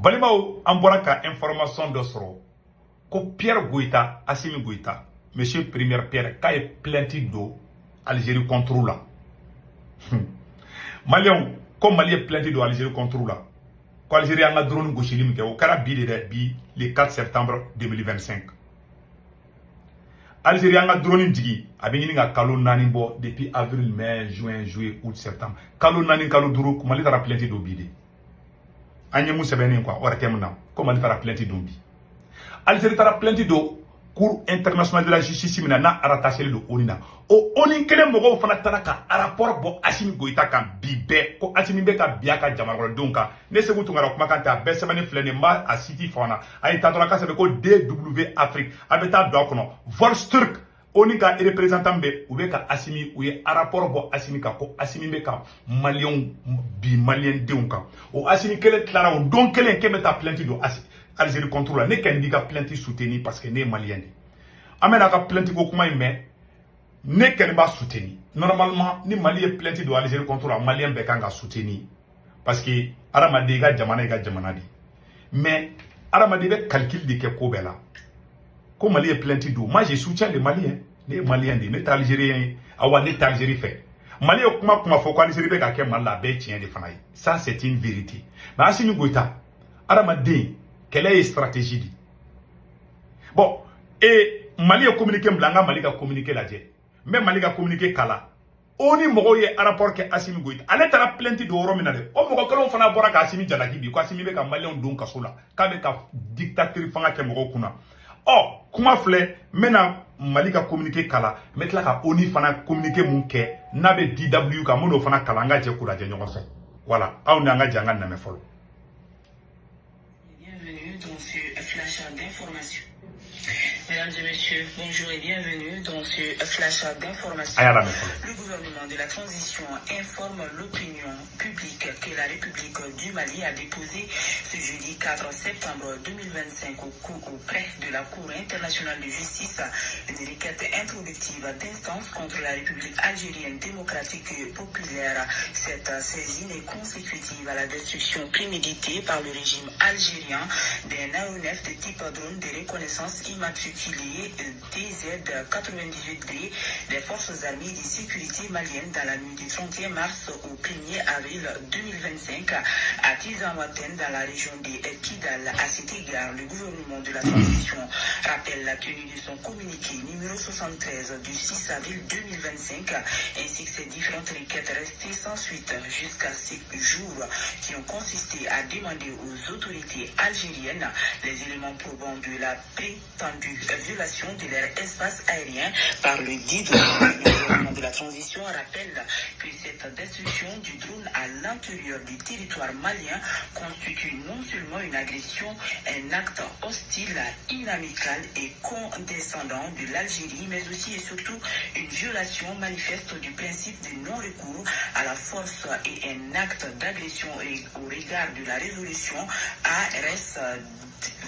Balibao Amboraka information de Soro. Ko Pierre Goïta, Assimi Goïta, Monsieur Premier Pierre, quand il plainte d'eau, Algérie contrôle là. Malien, comme Mali est plainte d'eau, Algérie contrôle là. Quand Algérie a un drone gauchilim, au Karabi le 4 septembre 2025. Algérie a un drone digi, a bien un calot nanimbo depuis avril, mai, juin, juillet, août, septembre. Calot nanin, calot duro, comme Mali a plainte d'eau bide. Anye Moussa Benin quoi, or temna, comme Mali a plainte d'eau bide. Algérie a plainte d'eau. Cour international de la justice na rattaché le onina o oni kele mogo fana tanaka rapport bo Assimi Goïta kan bibe ko Assimi be ka biaka jamana donka ne se gutu ngara kuma kan ta be semane flene ma a city fona ay ta dola ka se ko DW Afrique abeta do kono Volsturk oni ka représentant be ou be ka Assimi ou ye rapport bo Assimi ka ko Assimi be ka malien bi malien donka o Assimi kele clara on don kele ke meta plainte do Algérie contrôle ne ken diga plainte soutenir parce que ne malien amena ka plainte ko kuma mais ne ken ba soutenir normalement ni Mali est plainte do Algérie contrôle malien be kan ga soutenir parce que aramade ga jamana di mais aramade be calcul de ke ko bela ko Mali est plainte do moi je soutiens les Maliens les Maliens ne Algérien awa ne Algérie fait Mali kuma faut ko Algérie be ka ke mal la be tien de fanaï ça c'est une vérité mais Assimi Goïta aramade quelle est la stratégie? Bon, et Mali a communiqué, Mali a communiqué là, mais Mali a communiqué Kala. On y moye un rapport que Assimi Goïta. Elle est à la plainte de Rominade. On m'a dit qu'on a un Assimi Djalaki, parce qu'Assimi est un Malien donc à Sola, qu'avec un dictateur fanga qui est Morokuna. Oh, comment faire maintenant Mali a communiqué Kala, mais là, on y fana communiqué mon quai, n'avait DW comme on a fana Kalanga Djekula Djenyosa. Voilà, on a un Djangan n'a follow. Dans ce flash d'information. Mesdames et messieurs, bonjour et bienvenue dans ce flash d'information. Le gouvernement de la transition informe l'opinion publique que la République du Mali a déposé ce jeudi 4 septembre 2025 auprès de la Cour internationale de justice une requête introductive d'instance contre la République algérienne démocratique et populaire. Cette saisine est consécutive à la destruction préméditée par le régime algérien d'un aéronef de type drone de reconnaissance immatriculé DZ-98D des forces armées et de sécurité maliennes dans la nuit du 31 mars au 1er avril 2025 à Tizanwaten dans la région de Kidal. À cet égard, le gouvernement de la transition rappelle la tenue de son communiqué numéro 73 du 6 avril 2025 ainsi que ses différentes requêtes restées sans suite jusqu'à ces jours qui ont consisté à demander aux autorités algériennes les éléments probants de la prétendue violation de leur espace aérien par le dit drone. Le gouvernement de la transition rappelle que cette destruction du drone à l'intérieur du territoire malien constitue non seulement une agression, un acte hostile, inamical et condescendant de l'Algérie, mais aussi et surtout une violation manifeste du principe de non-recours à la force et un acte d'agression au regard de la résolution ARS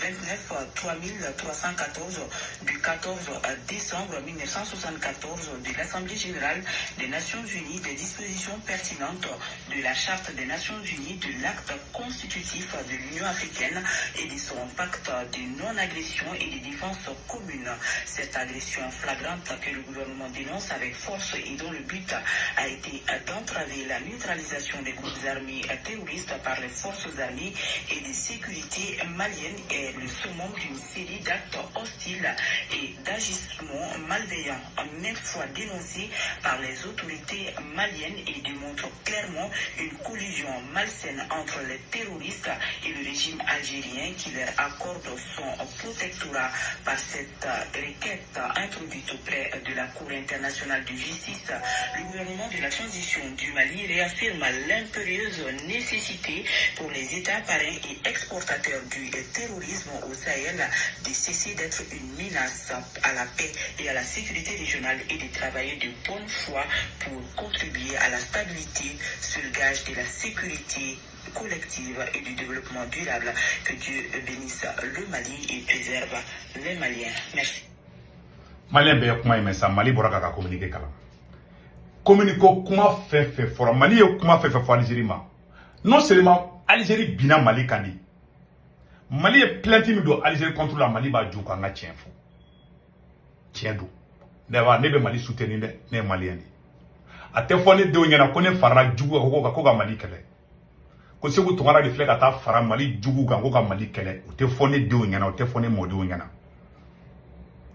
29-3314 du 14 décembre 1974 de l'Assemblée générale des Nations unies des dispositions pertinentes de la Charte des Nations unies, de l'acte constitutif de l'Union africaine et de son pacte de non-agression et de défense commune. Cette agression flagrante que le gouvernement dénonce avec force et dont le but a été d'entraver la neutralisation des groupes armés terroristes par les forces armées et de sécurité maliennes est le summum d'une série d'actes hostiles et d'agissements malveillants, maintes fois dénoncés par les autorités maliennes et démontrent clairement une collusion malsaine entre les terroristes et le régime algérien qui leur accorde son protectorat. Par cette requête introduite auprès de la Cour internationale de justice, le gouvernement de la transition du Mali réaffirme l'impérieuse nécessité pour les États parrains et exportateurs du terrorisme au Sahel de cesser d'être une menace à la paix et à la sécurité régionale et de travailler de bonne foi pour contribuer à la stabilité, seul gage de la sécurité collective et du développement durable. Que Dieu bénisse le Mali et préserve les Maliens. Merci. Malien be kuma mais ça Mali bora ka communiquer kala. Communiquer kuma fait fort Mali kuma fait fort Algérie ma. Non seulement Algérie bina Mali kandi. Mali est plainte de Algérie contre la Mali ba djou nga tien fo. Tien do. Neba nebe Mali soutenir ne malien. A te fo ne de nyana ko ne fara djou ko ga Mali kele. Ko se ko tongara de flek ata fara Mali djou ga ko ga Mali kele. O te fo ne de nyana o te fo ne mo de nyana.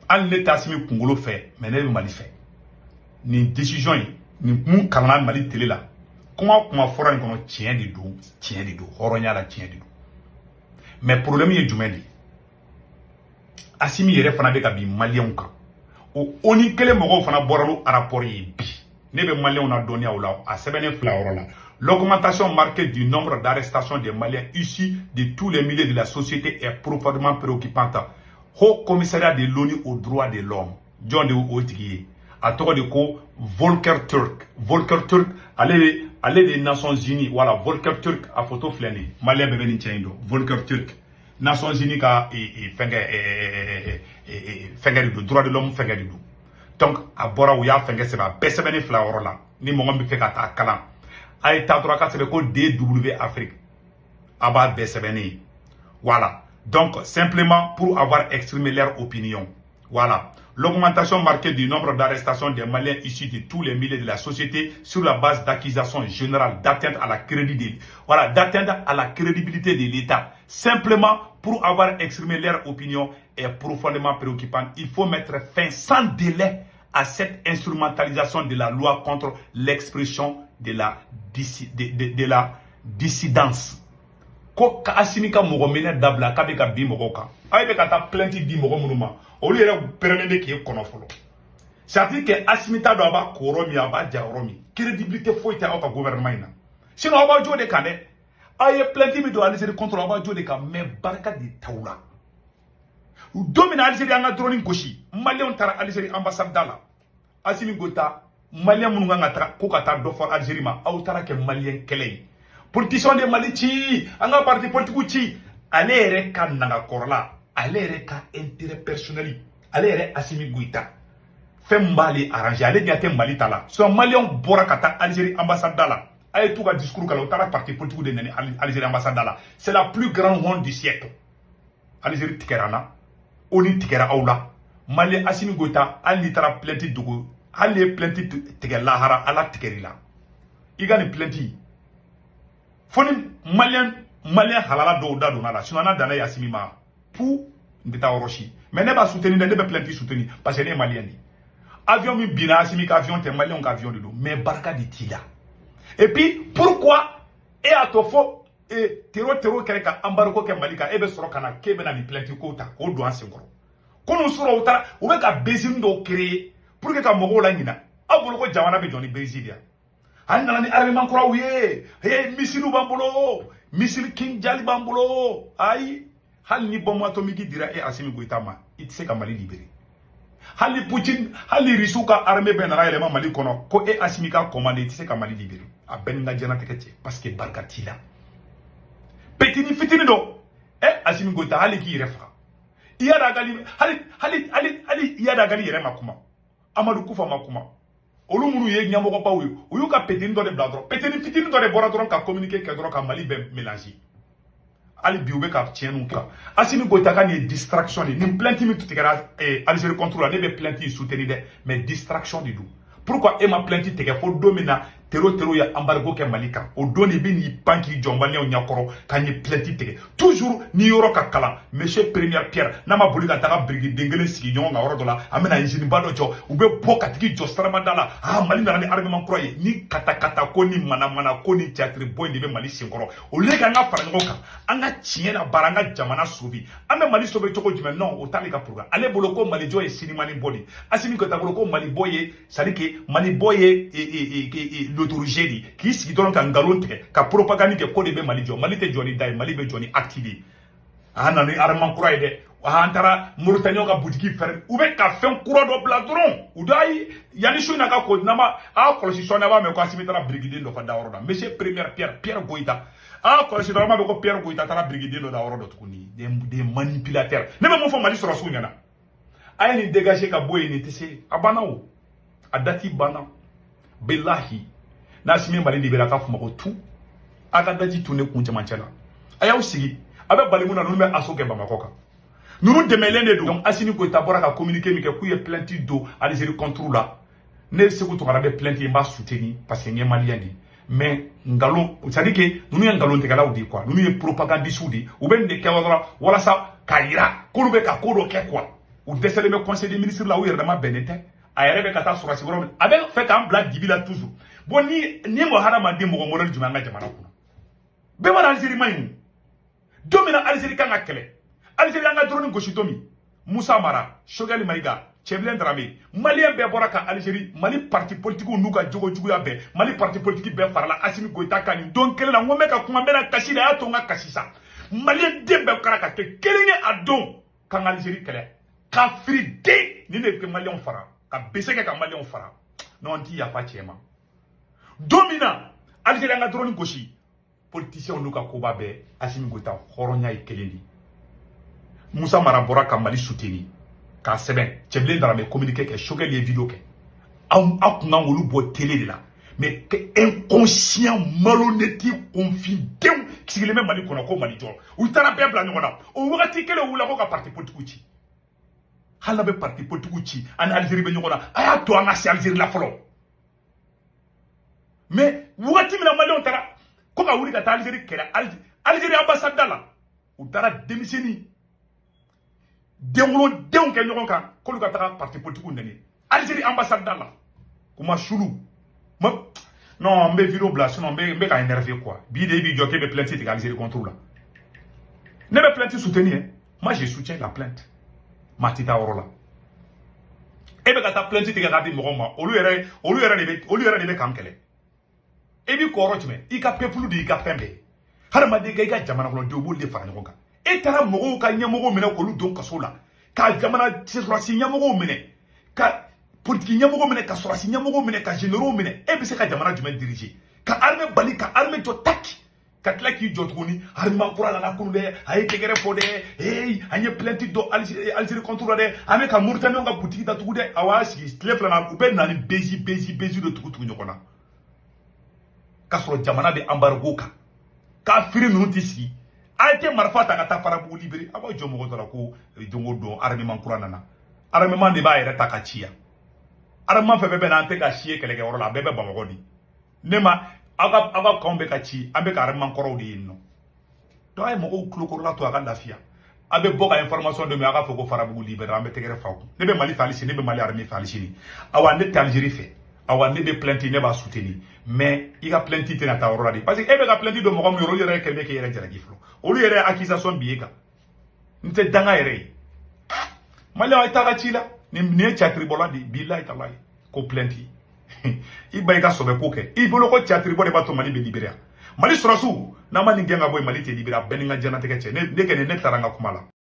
Al ne tasmi kungolo fait mais ne Mali fait. Ni décision ni mun kanana Mali télé là. Comment fora ni kono tien de do horonya la tien de do. Mais problème est jumeli. Asimi yere fana be ka bi malien ka. O oni kele mogo fana boralo rapport yi bi. Ne be malien na donné ou là a sebene flaoro là. L'augmentation marquée du nombre d'arrestations des Maliens issus de tous les milieux de la société est profondément préoccupante. Haut commissariat de l'ONU aux droits de l'homme, John de Otigui, a tort de ko Volker Turk, allez des Nations Unies, voilà, Volker Turk a photo flâné, Malien bébé ni tiendo, Volker Turk, Nations Unies ka fengeri do droit de l'homme fengeri do. Donc a bora ou ya fengeri seba besebeni flaoro la, ni mongon bi feka ta kalan. Ay ta droit ka sebe ko DW Afrique. Aba besebeni. Voilà. Donc, simplement pour avoir exprimé leur opinion. Voilà. L'augmentation marquée du nombre d'arrestations des Maliens issus de tous les milieux de la société sur la base d'accusations générales d'atteinte à la crédibilité. Voilà, d'atteinte à la crédibilité de l'État. Simplement pour avoir exprimé leur opinion est profondément préoccupante. Il faut mettre fin sans délai à cette instrumentalisation de la loi contre l'expression de la dissidence. Ko ka asimika mogo mena dabla ka be ka bi mogo ka ay be ka ta plainte di mogo munuma o le yere permettre ki kono folo c'est-à-dire que asimita do aba koromi aba jawromi crédibilité foi ta au gouvernement ina sinon aba jode ka de ay plainte mi do Algérie contre aba jode ka mais barka di tawla domina Algérie anga drone goshi malien tara Algérie ambassade dala asimi gota malien munu nga tara ko ka ta do for Algérie ma au tara ke malien kelei politiciens de Mali ci anga parti politique ci allez ka nanga korla allez ka intérêt personnel allez Assimi Goïta fait mbali arranger allez diate Mali tala so malien bora kata Algérie ambassade là ay tout ka discours kala tara parti politique de nani Algérie ambassade là c'est la plus grande honte du siècle Algérie tikerana oni tikera aula Mali Assimi Goïta ali tara plainte dugo ali plainte tiker lahara ala tikerila igani plainte foni malien halala do da donala sunana dana Assimi ma pour ndeta orochi mais ne ba soutenir ne be plainte soutenir parce que les maliens avion mi bina Assimi ka avion te malien ka avion de do mais barka di tida et puis pourquoi et à to fo et terro ka embargo ke malika e be soro kana ke be na ni plainte ko ta ko do ansengoro kono soro uta o be ka bezin do créer pour que ka mogo la ngina abolo ko jamana be joni bezidia Anna ni armement croit oui missile bambolo missile King Jali bambolo ay hal ni bombe atomique dira et Assimi Goïta ma it se ka Mali libéré hal Poutine hal risuka armée benara élément Mali kono ko e Assimi ka commandé it se ka Mali libéré a ben na jana tekete parce que barkatila petini fitini do e Assimi Goïta hal ki refa iyada gali hal iyada gali yere makuma Amadou Koufa makuma olu munu ye nyamogo pa uyu uyu ka petini do de bladro petini fitini do de bora dron ka communiquer ke dron ka Mali be mélanger ali biube ka tienu ka Assimi Goïta ka ni distraction ni plainte mi tutikara Algérie contre la ne be plainte soutenir de mais distraction du tout pourquoi e ma plainte teke fo domina terro ya embargo ke Malika o doni bi ni banki jombane o nyakoro ka ni plainte teke toujours ni yoro ka kala monsieur Premier Pierre na ma boli ka taga brigade dengele sigi nyon nga woro dola amena injini bado cho ube boka tiki jostrama dala Mali na ni armement croyé ni kata ko ni mana ko ni théâtre boy ni be Mali sinkoro o lega nga fara ngoka anga tiena baranga jamana sobi ame Mali sobe choko jime non o tali ka programme ale boloko Mali joye sinima ni body Assimi Goïta boloko Mali boye sadike Mali boye l'autorité qui sigi don kan galon teke ka propagande ke ko de be Mali jo Mali te joni dai Mali be joni activé ana ni armement croyé de antara Mauritanie ka boutique fer ou be ka fen kuro do bladron ou dai yani shuna ka ko nama kolosi sona ba me ko Assimi tara brigade do fa da woroda monsieur Premier Pierre Goïta kolosi do ma be ko Pierre Goïta tara brigade do da woroda tukuni des manipulateurs ne me mo fo Mali soro su nyana ay ni dégager ka boy ni tese abana o adati bana billahi na Assimi Mali libéra ka fuma ko tout aga daji tune kun jama chala ayaw sigi abe balimuna nous be aso ke Bamako ka nous demelen de donc Assimi Goïta bora ka communiquer mi ke ku ye plainte do Algérie contre là ne se ko to kana be plainte mba soutenir parce que ngé malien di mais ngalo ça dit que nous y ngalo te kala ou di quoi nous y propagandiste ou di ou ben de kawara wala sa kayira ko be ka ko do ke quoi ou décelé me conseil des ministres là où il y a benete ayere be kata sura sigoro avec fait un blague dibila toujours bon ni mo harama de mo moral juma nga jamana ko be wala Algérie mayin domina Algérie kan akele Algérie nga drone goshitomi Moussa Mara Choguel Maïga Tcheblen Dramé Malien be boraka Algérie Mali parti politique ou nuka jogo ya be Mali parti politique be farla Assimi Goïta kan donc kele na ngome ka kuma bena kashida ya tonga kashisa Malien dembe karaka te kelenge adon kan Algérie kele ka frité ni ne ke Malien fara ka beseke ka Malien fara non ti ya pa chema domina Algérie nga drone goshi politicien nuka koba be Assimi Goïta horonya ikelendi Moussa Mara boraka Mali soutenir ka seben Tcheblen Dramé communiquer que Choguel les vidéos que a kunga ngolu bo télé de là mais que inconscient malhonnête confident qui le même Mali kono ko Mali jor ou tara be bla ngona o wakati kele wula ko ka parti politique ci hala be parti politique ci an Algérie be ngona aya to anga si Algérie la folo mais wakati mina Mali on tara ko ka wuri ka ta Algérie kera Algérie ambassade là ou tara démissionner Dengolo deng ke ñogon kan ko lu ka ta parti politique ndeni Algérie ambassade là kuma chulu non mbe vidéo bla sinon mbe ka énervé quoi bi de bi joké be plainte de Algérie contre là ne be plainte soutenir moi je soutiens la plainte matita orola e be ka ta plainte de ga di mo ma olu yere de be kam kele e bi ko rotime i ka peuple di ka fembe har ma de ga jamana ko de bo le fa ñogon kan et tara mogo ka nyamogo mena ko lu don kaso la ka jamana sorasi nyamogo mene ka politique nyamogo mene ka sorasi nyamogo mene ka généraux mene e be se ka jamana jume diriger ka armée bali ka armée to tak ka tlaki jotuguni armée kura la kunu de ay tegere fode anye plainte do Algérie contre de ame ka Mauritanie nga boutique da tugude awasi tlefla na ube na ni beji de tugutu nyokona ka soro jamana be embargo ka firi nunu tisi Aïté marfata ngata farabu libéré abo jomo ko ko jongo don armement kuranana armement de ba yere takachia armement fe bebe na ante ka chie kele ke worola bebe bamako di nema aga kombe ka chi ambe ka armement koro di no to ay mo ko kloko la to aga lafia abe boka information de mi aga foko farabu libéré ambe tegere fawu nebe Mali falisi nebe Mali armée falisi awa ne Algérie fait awa ne be plainte ne ba soutenir mais il a plainte na ta worola di parce que ebe ka plainte do mo ko mi ro yere kelme ke yere jara giflo olu yere accusation bieka nte danga yere Mali ay taga chila ni chatri boladi billahi tallahi ko plainte i bay ka sobe ko ke i bolo ko chatri bole bato Mali be libérer Mali surasu na mani ngenga boy Mali te libérer beninga jana te ke ne taranga kumala